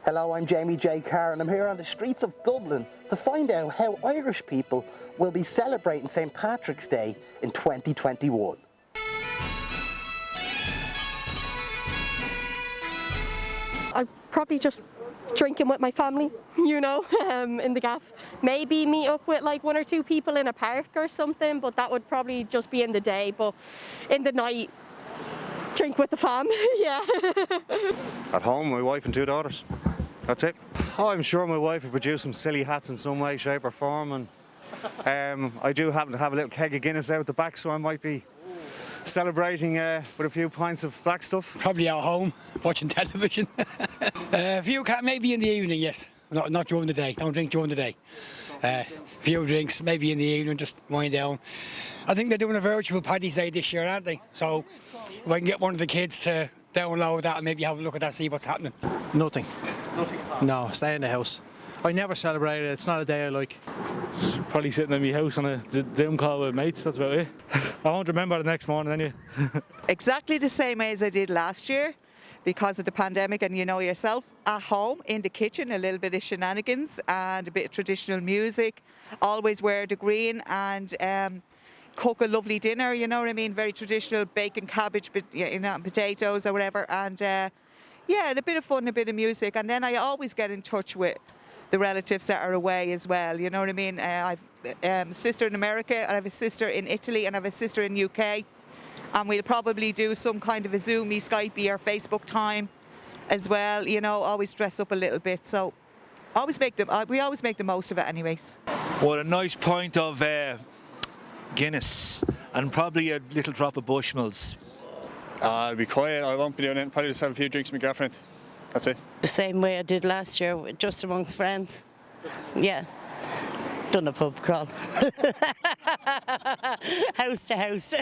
Hello, I'm Jamie J. Carr and I'm here on the streets of Dublin to find out how Irish people will be celebrating St. Patrick's Day in 2021. I'll probably just drinking with my family, in the gaff. Maybe meet up with like 1 or 2 people in a park or something, but that would probably just be in the day. But in the night, drink with the fam, yeah. At home, my wife and 2 daughters. That's it. Oh, I'm sure my wife will produce some silly hats in some way, shape or form, and I do happen to have a little keg of Guinness out the back, so I might be celebrating with a few pints of black stuff. Probably at home, watching television. A few maybe in the evening, yes. Not during the day. Don't drink during the day. A few drinks, maybe in the evening, just wind down. I think they're doing a virtual Paddy's Day this year, aren't they? So if I can get one of the kids to download that and maybe have a look at that, see what's happening. Nothing. No, stay in the house. I never celebrate it. It's not a day I like. Probably sitting in my house on a Zoom call with mates, that's about it. I won't remember the next morning anyway. Exactly the same as I did last year because of the pandemic, and you know yourself, at home, in the kitchen, a little bit of shenanigans and a bit of traditional music. Always wear the green and cook a lovely dinner, you know what I mean? Very traditional, bacon, cabbage, potatoes or whatever. And yeah, and a bit of fun, a bit of music. And then I always get in touch with the relatives that are away as well, you know what I mean? I've a sister in America, and I have a sister in Italy, and I have a sister in UK. And we'll probably do some kind of a Zoomy, Skypey or Facebook time as well, always dress up a little bit. So we always make the most of it anyways. Well, a nice pint of Guinness and probably a little drop of Bushmills. I'll be quiet, I won't be doing it. Probably just have a few drinks with my girlfriend. That's it. The same way I did last year, just amongst friends. Yeah. Done a pub crawl. House to house.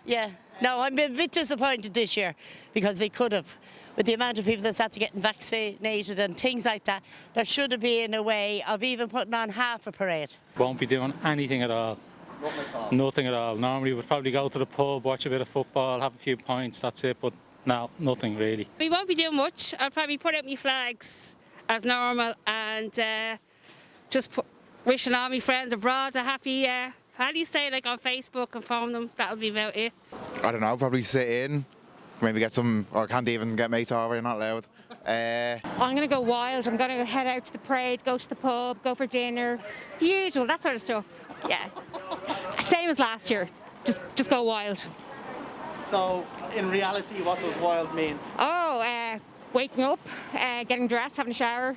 Yeah. No, I'm a bit disappointed this year because they could have. With the amount of people that's had to get vaccinated and things like that, there should have been a way of even putting on half a parade. Won't be doing anything at all. Nothing at all. Normally we'd probably go to the pub, watch a bit of football, have a few pints, that's it, but no, nothing really. We won't be doing much. I'll probably put out my flags as normal and just wishing all my friends abroad a happy Paddy's Day, like on Facebook, and phone them. That'll be about it. I don't know, probably sit in, maybe get some, or can't even get mates over, you're not allowed. I'm going to go wild. I'm going to head out to the parade, go to the pub, go for dinner. The usual, that sort of stuff. Yeah. Same as last year. Just go wild. So, in reality, what does wild mean? Oh, waking up, getting dressed, having a shower,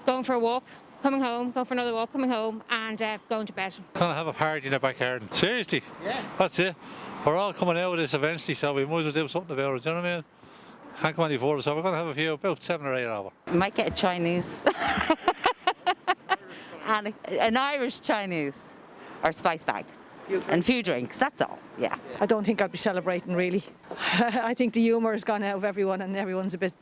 going for a walk, coming home, going for another walk, coming home, and going to bed. Gonna have a party in the backyard. Seriously? Yeah. That's it. We're all coming out of this eventually, so we might as well do something about it, do you know what I mean? Can't come any further, so we're going to have a few, about 7 or 8 hours. Might get a Chinese. And an Irish Chinese. Or spice bag. And a few drinks, that's all, yeah. I don't think I'll be celebrating, really. I think the humour has gone out of everyone and everyone's a bit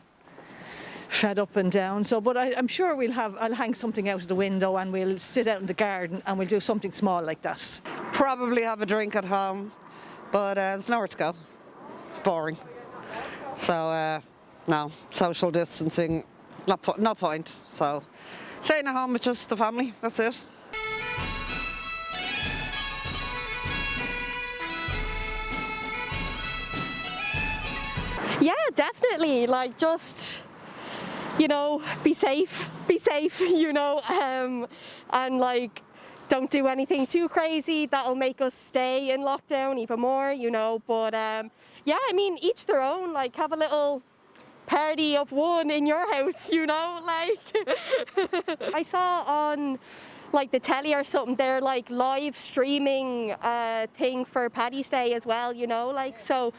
fed up and down. So, but I'm sure I'll hang something out of the window and we'll sit out in the garden and we'll do something small like that. Probably have a drink at home, but there's nowhere to go. It's boring. So, no, social distancing, no point. So, staying at home with just the family, that's it. Yeah, definitely. Like, just, be safe, and like, don't do anything too crazy that'll make us stay in lockdown even more, But yeah, I mean, each their own. Like, have a little party of one in your house, Like, I saw on like the telly or something, they're like live streaming thing for Paddy's Day as well, Like, so.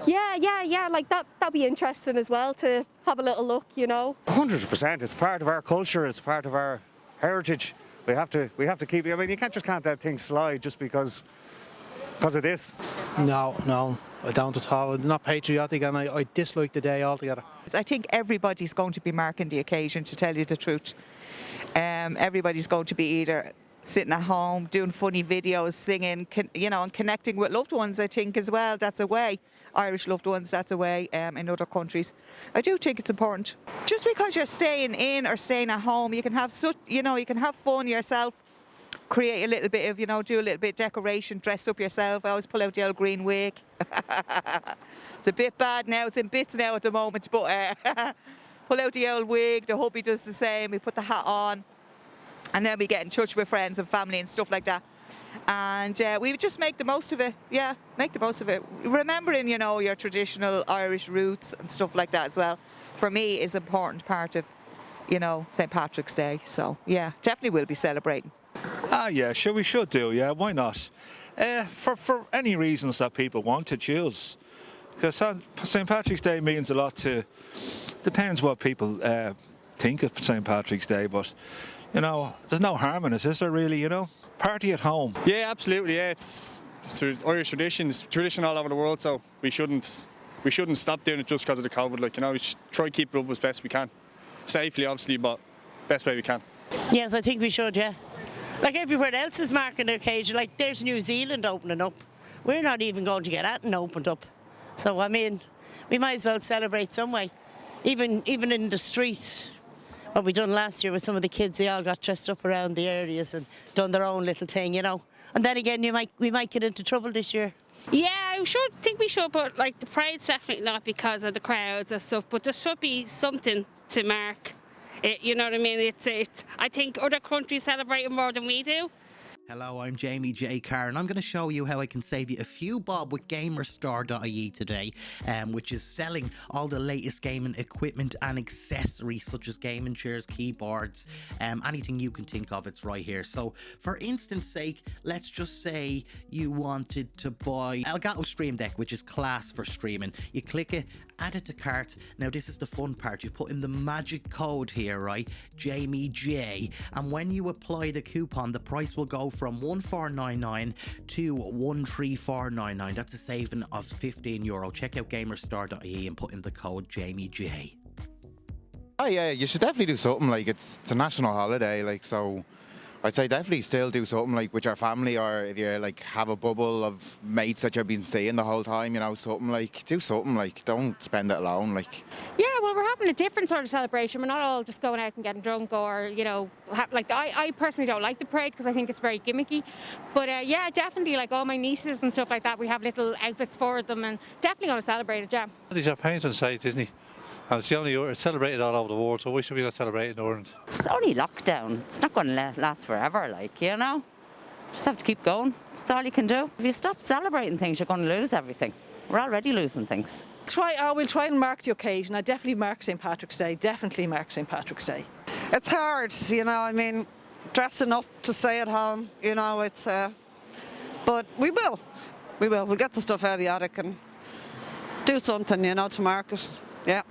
Yeah, like that'd be interesting as well to have a little look, 100%. It's part of our culture. It's part of our heritage. We have to keep it. I mean, you can't let things slide just because of this. No, I don't at all. I'm not patriotic and I dislike the day altogether. I think everybody's going to be marking the occasion, to tell you the truth. Everybody's going to be either sitting at home, doing funny videos, singing, and connecting with loved ones, I think, as well. That's a way. Irish loved ones that's away in other countries. I do think it's important. Just because you're staying in or staying at home, you can have you can have fun yourself. Create a little bit of, do a little bit of decoration, dress up yourself. I always pull out the old green wig. It's a bit bad now, it's in bits now at the moment, but pull out the old wig, the hubby does the same, we put the hat on, and then we get in touch with friends and family and stuff like that. And we would just make the most of it, make the most of it. Remembering, your traditional Irish roots and stuff like that as well, for me is an important part of, St. Patrick's Day. So, yeah, definitely we'll be celebrating. Yeah, sure, we should do, yeah, why not? For any reasons that people want to choose. Because St. Patrick's Day means a lot to, depends what people think of St. Patrick's Day, but, there's no harm in it, is there really, Party at home. Yeah, absolutely, yeah, it's Irish tradition, it's tradition all over the world, so we shouldn't stop doing it just because of the COVID, we should try to keep it up as best we can. Safely, obviously, but best way we can. Yes, I think we should, yeah. Like everywhere else is marking the occasion, like there's New Zealand opening up. We're not even going to get that and opened up. So, I mean, we might as well celebrate some way. Even in the street, what we done last year with some of the kids, they all got dressed up around the areas and done their own little thing, And then again, we might get into trouble this year. Yeah, I think we should, but like the parade's definitely not because of the crowds and stuff, but there should be something to mark it, you know what I mean? It's I think other countries celebrate it more than we do. Hello, I'm Jamie J. Carr, and I'm going to show you how I can save you a few bob with gamerstar.ie today, which is selling all the latest gaming equipment and accessories such as gaming chairs, keyboards, anything you can think of, it's right here. So, for instance sake, let's just say you wanted to buy Elgato Stream Deck, which is class for streaming. You click it, add it to cart. Now, this is the fun part. You put in the magic code here, right? Jamie J. And when you apply the coupon, the price will go from €1499 to €13499. That's a saving of €15. Check out gamerstar.ie and put in the code JamieJ. Oh yeah, you should definitely do something, it's a national holiday, so I'd say definitely still do something with your family, or if you have a bubble of mates that you've been seeing the whole time, something do something, don't spend it alone, Yeah, well, we're having a different sort of celebration. We're not all just going out and getting drunk or, I personally don't like the parade because I think it's very gimmicky. But yeah, definitely, all my nieces and stuff like that, we have little outfits for them and definitely going to celebrate it, yeah. He's a painting site, isn't he? And it's celebrated all over the world, so why should we not celebrate in Ireland? It's only lockdown. It's not going to last forever, Just have to keep going. That's all you can do. If you stop celebrating things, you're going to lose everything. We're already losing things. We'll try and mark the occasion. I definitely mark St. Patrick's Day. Definitely mark St. Patrick's Day. It's hard, dressing up to stay at home, it's... but we will. We'll get the stuff out of the attic and do something, to mark it. Yeah.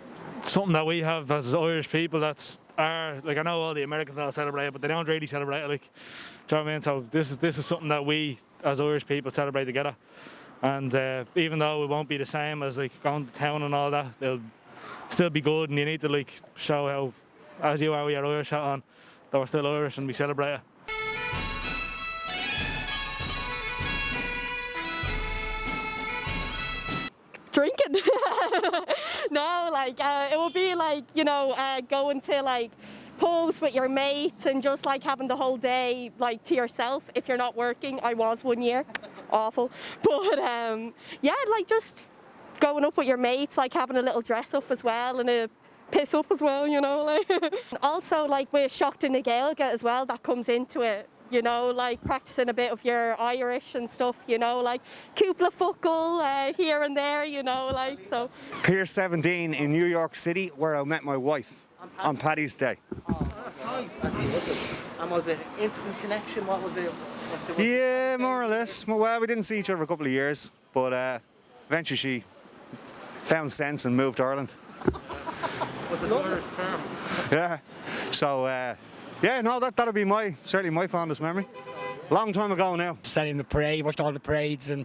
Something that we have as Irish people that's I know all the Americans all celebrate it, but they don't really celebrate it, do you know what I mean? So this is something that we as Irish people celebrate together, and even though it won't be the same as going to town and all that, it'll still be good, and you need to show how, as you are with your Irish hat on, that we're still Irish and we celebrate it. Drinking. No, it will be going to pubs with your mates and just having the whole day to yourself if you're not working. I was one year, awful, but yeah, just going up with your mates, having a little dress up as well and a piss up as well, Also with Shocked in the Gaeilge as well, that comes into it. Practicing a bit of your Irish and stuff, cúpla focal here and there, so. Pier 17 in New York City, where I met my wife on Paddy's Day. Oh, that's nice. And was it instant connection? What was it? Yeah, more or less. Well, we didn't see each other for a couple of years, but eventually she found sense and moved to Ireland. Was it an Irish term? Yeah. So, yeah, no, that'll be certainly my fondest memory. Long time ago now. Sat in the parade, watched all the parades, and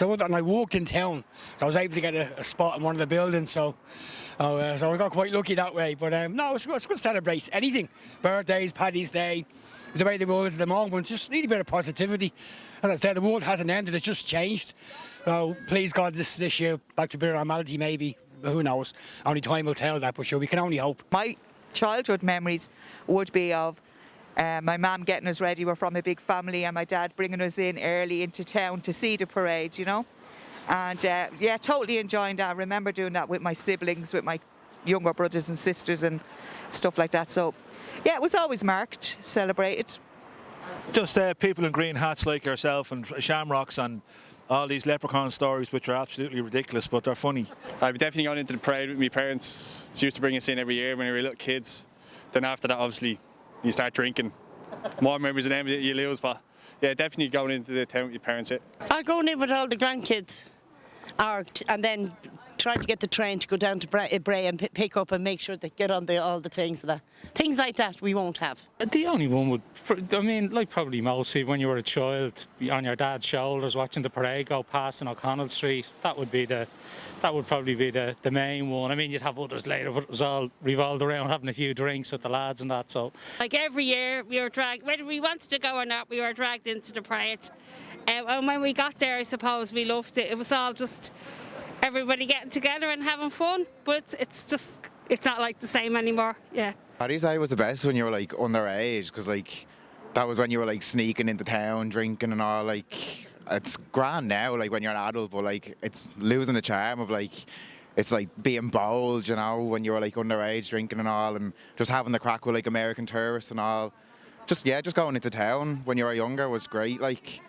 I walked in town, so I was able to get a spot in one of the buildings. So I got quite lucky that way. But no, it's good to celebrate anything. Birthdays, Paddy's Day, the way the world is at the moment. Just need a bit of positivity. As I said, the world hasn't ended; it's just changed. So please God, this year back to a bit of normality, maybe. Who knows? Only time will tell that, but sure, we can only hope. My childhood memories would be of my mum getting us ready. We're from a big family, and my dad bringing us in early into town to see the parade, you know. And yeah, totally enjoying that. I remember doing that with my siblings, with my younger brothers and sisters and stuff like that. So yeah, it was always marked, celebrated. Just people in green hats like yourself and shamrocks and all these leprechaun stories, which are absolutely ridiculous, but they're funny. I've definitely gone into the parade with my parents. They used to bring us in every year when we were little kids. Then after that, obviously, you start drinking. More memories of them that you lose, but yeah, definitely going into the town with your parents. Yeah. I'm going in with all the grandkids, and then trying to get the train to go down to Bray and pick up and make sure they get on all the things things like that we won't have. The only one would, I mean, like probably mostly when you were a child, be on your dad's shoulders watching the parade go past in O'Connell Street. That would probably be the main one. I mean, you'd have others later, but it was all revolved around having a few drinks with the lads and that. So, like every year, we were dragged, whether we wanted to go or not, we were dragged into the parade. And when we got there, I suppose we loved it. It was all just everybody getting together and having fun, but it's not like the same anymore. Yeah. Paddy's Day was the best when you were like underage, because like that was when you were like sneaking into town, drinking and all. Like it's grand now, like when you're an adult, but like it's losing the charm of like it's like being bold, you know, when you were like underage, drinking and all, and just having the crack with like American tourists and all. Just going into town when you were younger was great. Like.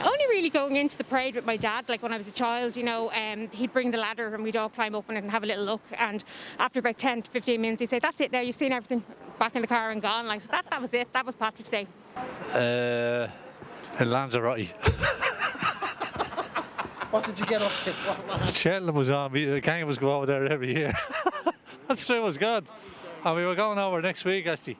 Only really going into the parade with my dad, like when I was a child, you know, he'd bring the ladder and we'd all climb up on it and have a little look, and after about 10 to 15 minutes he'd say, that's it now, you've seen everything, back in the car and gone. Like, so that was it, that was Patrick's Day. In Lanzarote. What did you get up to? Cheltenham was on, the gang of us go over there every year. That's true, it was good. And we were going over next week, actually.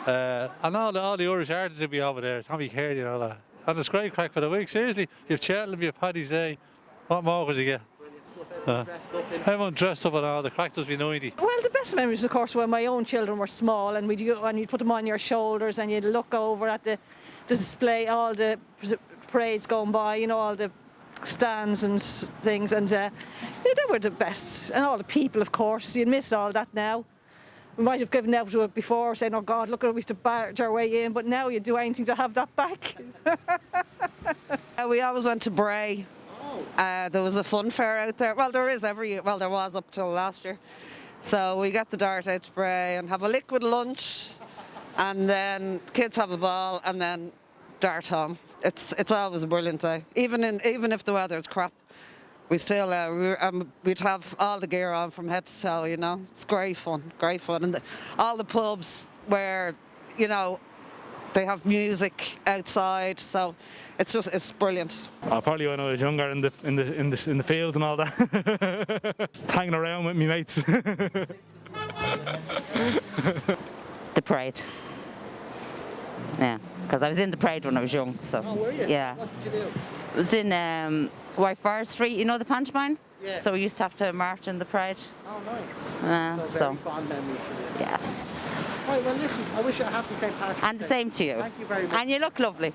And all the Irish artists will be over there, Tommy Carey and all that. And it's great crack for the week, seriously. You have Cheltenham, you have Paddy's Day. What more could you get? Everyone dressed up and all, the crack does be 90. Well, the best memories, of course, when my own children were small and you'd put them on your shoulders and you'd look over at the display, all the parades going by, you know, all the stands and things, and they were the best. And all the people, of course, you'd miss all that now. We might have given out to it before, saying, oh God, look, we used to barge our way in, but now you'd do anything to have that back. We always went to Bray. There was a fun fair out there. Well, there is every year. Well, there was up till last year. So we get the dart out to Bray and have a liquid lunch, and then kids have a ball, and then dart home. It's always a brilliant day, even if the weather's crap. We still, we'd have all the gear on from head to toe, you know. It's great fun. And all the pubs where, you know, they have music outside, so it's brilliant. Probably when I was younger in the fields and all that. Just hanging around with me mates. The parade. Yeah, because I was in the parade when I was young, so. Oh, were you? Yeah. What did you do? It was in Whitefriars Street, you know the pantomime? Yeah. So we used to have to march in the parade. Oh, nice. So very fond memories for you. Yes. Right, well, listen, I wish you a happy St. Patrick's And the Day. same to you. Thank you very much. And you look lovely.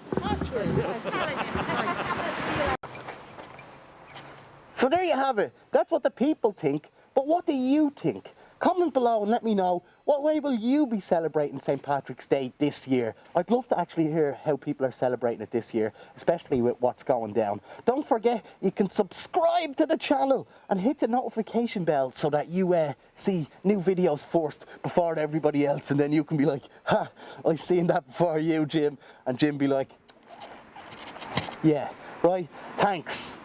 So there you have it. That's what the people think. But what do you think? Comment below and let me know, what way will you be celebrating St. Patrick's Day this year? I'd love to actually hear how people are celebrating it this year, especially with what's going down. Don't forget, you can subscribe to the channel and hit the notification bell so that you see new videos first before everybody else, and then you can be like, ha, I seen that before you, Jim. And Jim be like, yeah, right, thanks.